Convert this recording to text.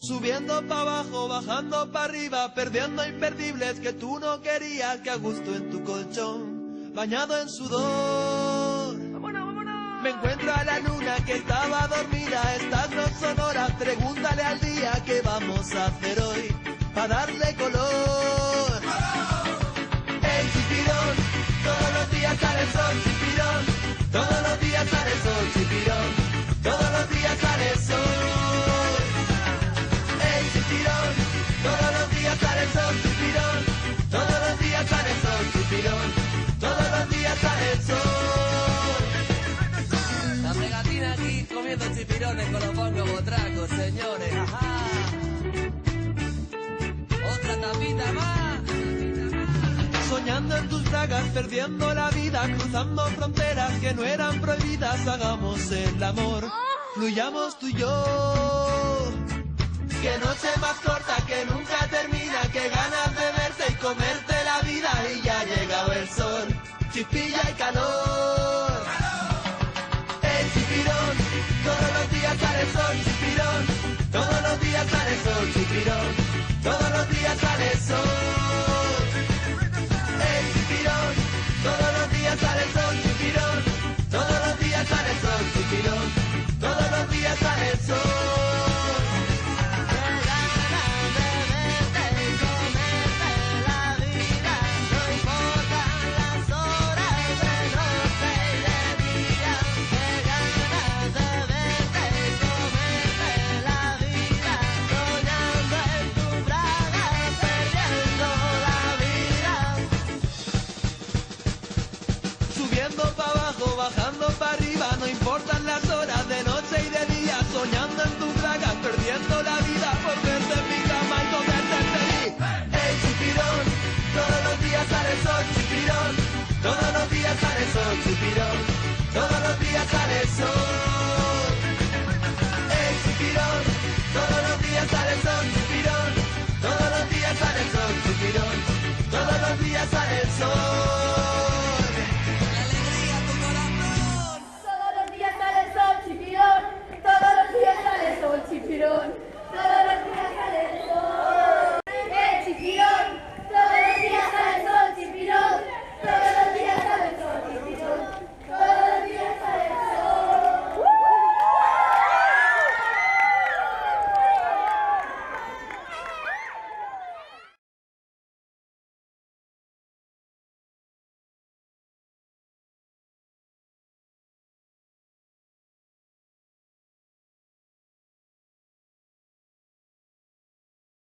Subiendo pa' abajo, bajando pa' arriba, perdiendo imperdibles que tú no querías, que a gusto en tu colchón, bañado en sudor. ¡Vámonos, vámonos! Me encuentro a la luna que estaba dormida, estas no son horas, pregúntale al día qué vamos a hacer hoy, pa' darle color. El chipirón, todos los días sale el sol, chipirón, todos los días sale el sol, chipirón, todos los días sale el sol. Todos los días sale el sol, chipirón. Todos los días sale el sol, chipirón. Todos los días sale el sol. La pegatina aquí comiendo chipirones con los bongos botracos, señores. Ajá. Otra tapita más. Soñando en tus bragas, perdiendo la vida, cruzando fronteras que no eran prohibidas. Hagamos el amor, fluyamos tú y yo. Que noche más corta, que nunca termina, que ganas de verte y comerte la vida. Y ya ha llegado el sol, chispilla y calor. El chipirón, todos los días sale el sol, chipirón. Todos los días sale el sol, chipirón. Todos los días sale el sol. El chipirón, todos los días sale el sol, chipirón. Todos los días sale el sol, chipirón. Todos los días sale el sol. Bajando para arriba, no importan las horas de noche y de día, soñando en tus bragas, perdiendo la vida por verte en mi cama y comerte feliz. El chipirón, todos los días sale el sol, chipirón. Todos los días sale el sol, chipirón. Todos los días sale el sol.